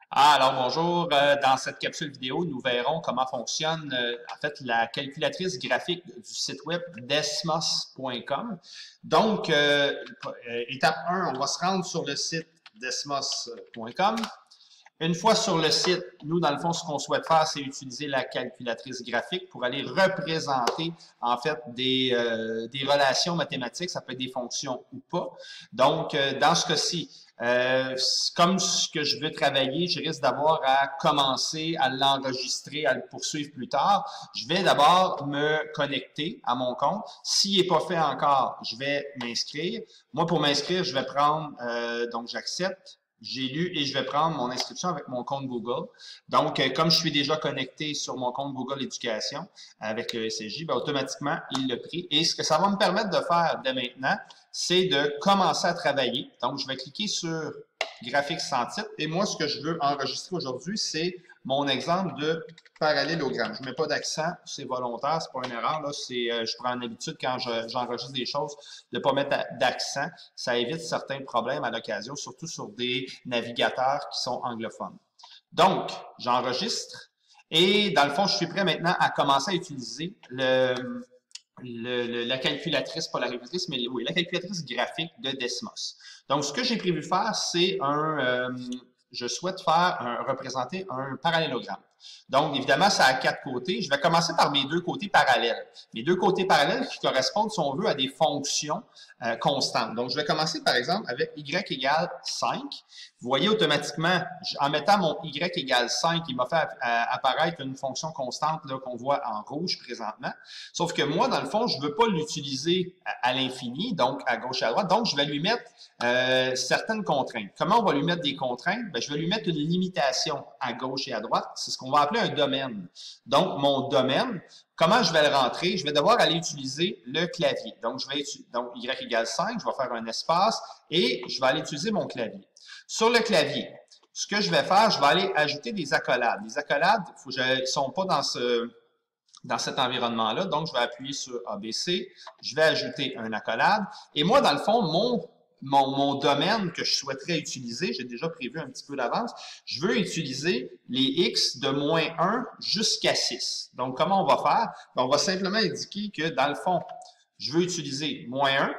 Alors bonjour. Dans cette capsule vidéo, nous verrons comment fonctionne en fait la calculatrice graphique du site web desmos.com. Donc, étape 1, on va se rendre sur le site desmos.com. Une fois sur le site, nous, dans le fond, ce qu'on souhaite faire, c'est utiliser la calculatrice graphique pour aller représenter, en fait, des relations mathématiques. Ça peut être des fonctions ou pas. Donc, dans ce cas-ci, comme ce que je veux travailler, je risque d'avoir à commencer à l'enregistrer, à le poursuivre plus tard. Je vais d'abord me connecter à mon compte. S'il n'est pas fait encore, je vais m'inscrire. Moi, pour m'inscrire, je vais prendre, donc j'accepte. J'ai lu et je vais prendre mon inscription avec mon compte Google. Donc, comme je suis déjà connecté sur mon compte Google Éducation avec le SSJ, ben, automatiquement, il l'a pris. Et ce que ça va me permettre de faire dès maintenant, c'est de commencer à travailler. Donc, je vais cliquer sur graphique sans titre. Et moi, ce que je veux enregistrer aujourd'hui, c'est mon exemple de parallélogramme. Je ne mets pas d'accent, c'est volontaire, c'est pas une erreur. Là, je prends une habitude quand j'enregistre des choses de ne pas mettre d'accent. Ça évite certains problèmes à l'occasion, surtout sur des navigateurs qui sont anglophones. Donc, j'enregistre et dans le fond, je suis prêt maintenant à commencer à utiliser la calculatrice, pas la calculatrice, mais oui, la calculatrice graphique de Desmos. Donc, ce que j'ai prévu faire, c'est je souhaite représenter un parallélogramme. Donc, évidemment, ça a 4 côtés. Je vais commencer par mes 2 côtés parallèles. Mes 2 côtés parallèles qui correspondent, si on veut, à des fonctions constantes. Donc, je vais commencer, par exemple, avec y égale 5. Vous voyez automatiquement, en mettant mon y égale 5, il m'a fait apparaître une fonction constante qu'on voit en rouge présentement. Sauf que moi, dans le fond, je ne veux pas l'utiliser à l'infini, donc à gauche et à droite. Donc, je vais lui mettre certaines contraintes. Comment on va lui mettre des contraintes? Bien, je vais lui mettre une limitation à gauche et à droite. C'est ce qu'on va appeler un domaine. Donc, mon domaine, comment je vais le rentrer? Je vais devoir aller utiliser le clavier. Donc, y égale 5, je vais faire un espace et je vais aller utiliser mon clavier. Sur le clavier, ce que je vais faire, je vais aller ajouter des accolades. Les accolades, ils ne sont pas dans cet environnement-là. Donc, je vais appuyer sur ABC, je vais ajouter un accolade. Et moi, dans le fond, mon domaine que je souhaiterais utiliser, j'ai déjà prévu un petit peu d'avance, je veux utiliser les x de moins 1 jusqu'à 6. Donc, comment on va faire? Bien, on va simplement indiquer que, dans le fond, je veux utiliser moins 1,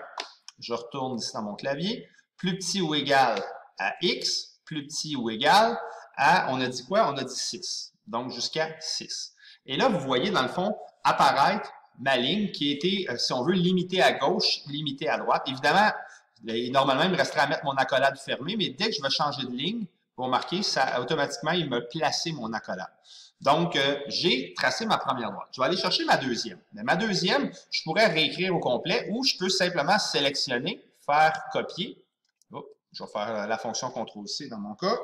je retourne ici dans mon clavier, plus petit ou égal à x, plus petit ou égal à, on a dit quoi? On a dit 6. Donc, jusqu'à 6. Et là, vous voyez, dans le fond, apparaître ma ligne qui était, si on veut, limitée à gauche, limitée à droite. Évidemment, normalement, il me resterait à mettre mon accolade fermée, mais dès que je vais changer de ligne, vous remarquez, ça, automatiquement, il m'a placé mon accolade. Donc, j'ai tracé ma première droite. Je vais aller chercher ma deuxième. Mais ma deuxième, je pourrais réécrire au complet ou je peux simplement sélectionner, faire copier. Oh, je vais faire la fonction CTRL-C dans mon cas.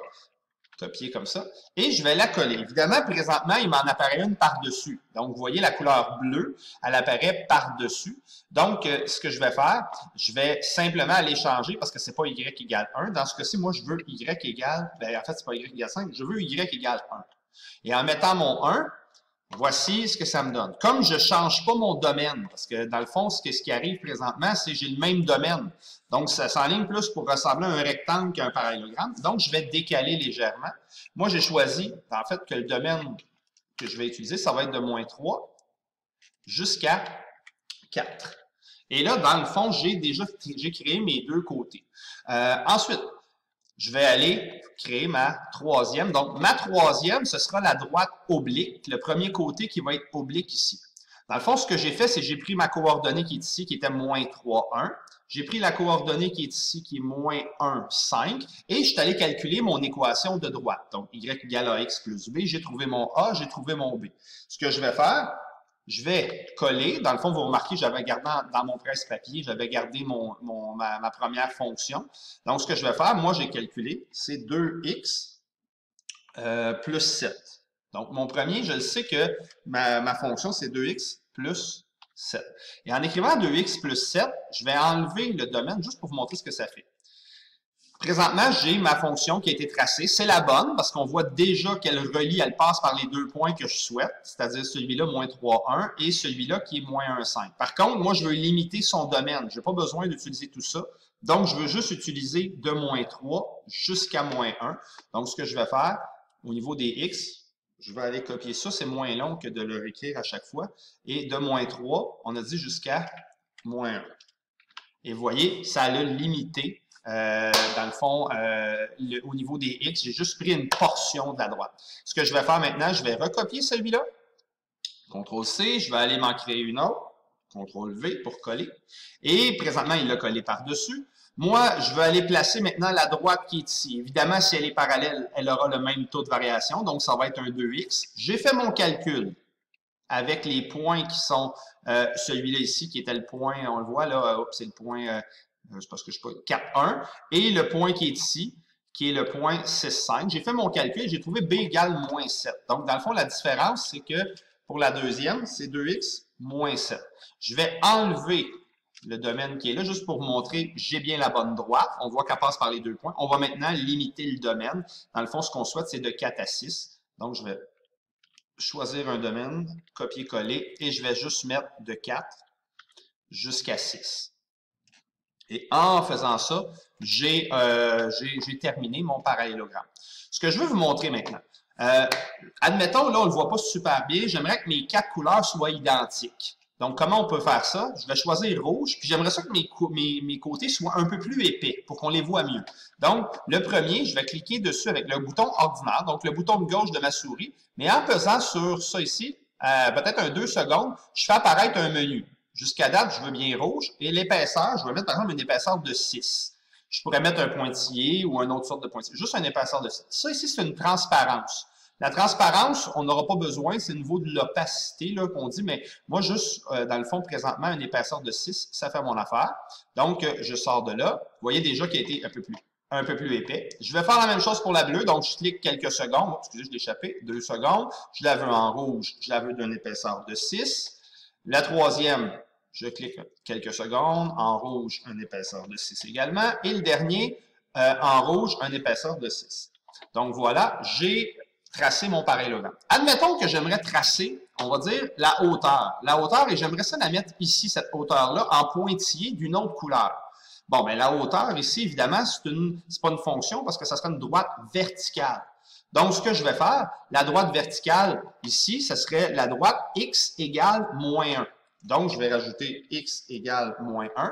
Copier comme ça. Et je vais la coller. Évidemment, présentement, il m'en apparaît une par-dessus. Donc, vous voyez la couleur bleue, elle apparaît par-dessus. Donc, ce que je vais faire, je vais simplement aller changer parce que c'est pas y égale 1. Dans ce cas-ci, moi, je veux y égale, ben, en fait, c'est pas y égale 5, je veux y égale 1. Et en mettant mon 1, voici ce que ça me donne. Comme je ne change pas mon domaine, parce que dans le fond, ce qui arrive présentement, c'est que j'ai le même domaine. Donc, ça s'enligne plus pour ressembler à un rectangle qu'un parallélogramme. Donc, je vais décaler légèrement. Moi, j'ai choisi, en fait, que le domaine que je vais utiliser, ça va être de moins 3 jusqu'à 4. Et là, dans le fond, j'ai créé mes 2 côtés. Ensuite, je vais aller créer ma troisième. Donc, ma troisième, ce sera la droite oblique, le premier côté qui va être oblique ici. Dans le fond, ce que j'ai fait, c'est que j'ai pris ma coordonnée qui est ici, qui était moins 3, 1. J'ai pris la coordonnée qui est ici, qui est moins 1, 5. Et je suis allé calculer mon équation de droite. Donc, y égale ax plus b. J'ai trouvé mon a, j'ai trouvé mon b. Ce que je vais faire, je vais coller. Dans le fond, vous remarquez, j'avais gardé dans mon presse-papier, j'avais gardé ma première fonction. Donc, ce que je vais faire, moi, j'ai calculé, c'est 2x plus 7. Donc, mon premier, je le sais que ma fonction, c'est 2x plus 7. Et en écrivant 2x plus 7, je vais enlever le domaine juste pour vous montrer ce que ça fait. Présentement, j'ai ma fonction qui a été tracée. C'est la bonne parce qu'on voit déjà qu'elle relie, elle passe par les 2 points que je souhaite, c'est-à-dire celui-là, moins 3, 1, et celui-là qui est moins 1, 5. Par contre, moi, je veux limiter son domaine. Je n'ai pas besoin d'utiliser tout ça. Donc, je veux juste utiliser de moins 3 jusqu'à moins 1. Donc, ce que je vais faire, au niveau des X, je vais aller copier ça, c'est moins long que de le réécrire à chaque fois. Et de moins 3, on a dit jusqu'à moins 1. Et vous voyez, ça l'a limité, dans le fond, au niveau des X. J'ai juste pris une portion de la droite. Ce que je vais faire maintenant, je vais recopier celui-là. CTRL-C, je vais aller m'en créer une autre. CTRL-V pour coller. Et présentement, il l'a collé par-dessus. Moi, je vais aller placer maintenant la droite qui est ici. Évidemment, si elle est parallèle, elle aura le même taux de variation, donc ça va être un 2x. J'ai fait mon calcul avec les points qui sont celui-là ici, qui était le point, on le voit là, c'est le point, c'est parce que je sais pas, 4,1, et le point qui est ici, qui est le point 6,5. J'ai fait mon calcul, j'ai trouvé b égale moins 7. Donc, dans le fond, la différence, c'est que pour la deuxième, c'est 2x moins 7. Je vais enlever le domaine qui est là, juste pour vous montrer j'ai bien la bonne droite. On voit qu'elle passe par les deux points. On va maintenant limiter le domaine. Dans le fond, ce qu'on souhaite, c'est de 4 à 6. Donc, je vais choisir un domaine, copier-coller, et je vais juste mettre de 4 jusqu'à 6. Et en faisant ça, j'ai terminé mon parallélogramme. Ce que je veux vous montrer maintenant, admettons, là, on ne le voit pas super bien, j'aimerais que mes 4 couleurs soient identiques. Donc, comment on peut faire ça? Je vais choisir rouge, puis j'aimerais ça que mes côtés soient un peu plus épais pour qu'on les voit mieux. Donc, le premier, je vais cliquer dessus avec le bouton ordinaire, donc le bouton de gauche de ma souris, mais en pesant sur ça ici, peut-être un 2 secondes, je fais apparaître un menu. Jusqu'à date, je veux bien rouge, et l'épaisseur, je vais mettre par exemple une épaisseur de 6. Je pourrais mettre un pointillé ou une autre sorte de pointillé, juste une épaisseur de 6. Ça ici, c'est une transparence. La transparence, on n'aura pas besoin, c'est au niveau de l'opacité qu'on dit, mais moi, juste, dans le fond, présentement, une épaisseur de 6, ça fait mon affaire. Donc, je sors de là. Vous voyez déjà qu'il a été un peu plus épais. Je vais faire la même chose pour la bleue, donc je clique quelques secondes. Oh, excusez, je l'ai échappé. 2 secondes. Je la veux en rouge, je la veux d'une épaisseur de 6. La troisième, je clique quelques secondes. En rouge, une épaisseur de 6 également. Et le dernier, en rouge, une épaisseur de 6. Donc, voilà, j'ai tracer mon parallélogramme. Admettons que j'aimerais tracer, on va dire, la hauteur. La hauteur, et j'aimerais ça la mettre ici, cette hauteur-là, en pointillé d'une autre couleur. Bon, bien, la hauteur, ici, évidemment, c'est pas une fonction parce que ça serait une droite verticale. Donc, ce que je vais faire, la droite verticale, ici, ce serait la droite x égale moins 1. Donc, je vais rajouter x égale moins 1.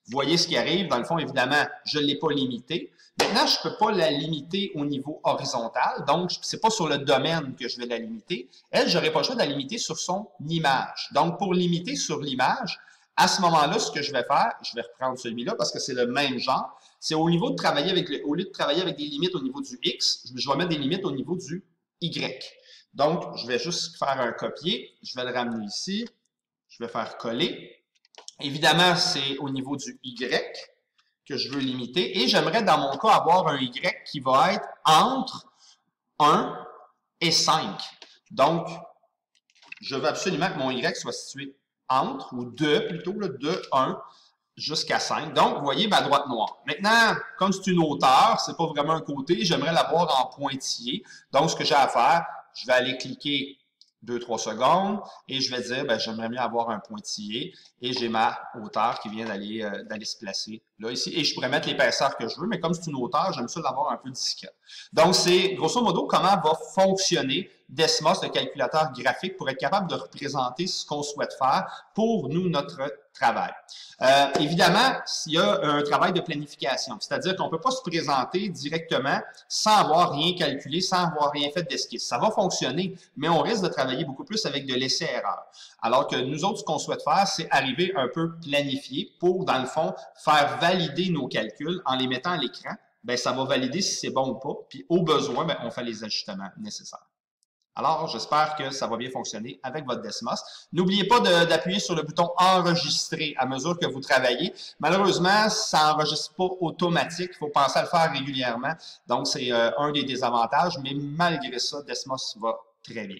Vous voyez ce qui arrive. Dans le fond, évidemment, je ne l'ai pas limité. Maintenant, je ne peux pas la limiter au niveau horizontal. Donc, ce n'est pas sur le domaine que je vais la limiter. Elle, je n'aurai pas le choix de la limiter sur son image. Donc, pour limiter sur l'image, à ce moment-là, ce que je vais faire, je vais reprendre celui-là parce que c'est le même genre. C'est au niveau de travailler avec, au lieu de travailler avec des limites au niveau du X, je vais mettre des limites au niveau du Y. Donc, je vais juste faire un copier. Je vais le ramener ici. Je vais faire coller. Évidemment, c'est au niveau du Y que je veux limiter. Et j'aimerais, dans mon cas, avoir un Y qui va être entre 1 et 5. Donc, je veux absolument que mon Y soit situé entre, ou plutôt, de 1 jusqu'à 5. Donc, vous voyez ma droite noire. Maintenant, comme c'est une hauteur, c'est pas vraiment un côté, j'aimerais l'avoir en pointillé. Donc, ce que j'ai à faire, je vais aller cliquer 2-3 secondes et je vais dire, ben, j'aimerais mieux avoir un pointillé et j'ai ma hauteur qui vient d'aller se placer là, ici. Et je pourrais mettre l'épaisseur que je veux, mais comme c'est une hauteur, j'aime ça l'avoir un peu discret. Donc, c'est grosso modo comment va fonctionner Desmos, le calculateur graphique, pour être capable de représenter ce qu'on souhaite faire pour nous, notre travail. Évidemment, il y a un travail de planification, c'est-à-dire qu'on ne peut pas se présenter directement sans avoir rien calculé, sans avoir rien fait d'esquisse. Ça va fonctionner, mais on risque de travailler beaucoup plus avec de l'essai-erreur. Alors que nous autres, ce qu'on souhaite faire, c'est arriver un peu planifié pour, dans le fond, faire valider nos calculs en les mettant à l'écran. Bien, ça va valider si c'est bon ou pas, puis au besoin, bien, on fait les ajustements nécessaires. Alors, j'espère que ça va bien fonctionner avec votre Desmos. N'oubliez pas d'appuyer sur le bouton « Enregistrer » à mesure que vous travaillez. Malheureusement, ça n'enregistre pas automatique. Il faut penser à le faire régulièrement. Donc, c'est un des désavantages, mais malgré ça, Desmos va très bien.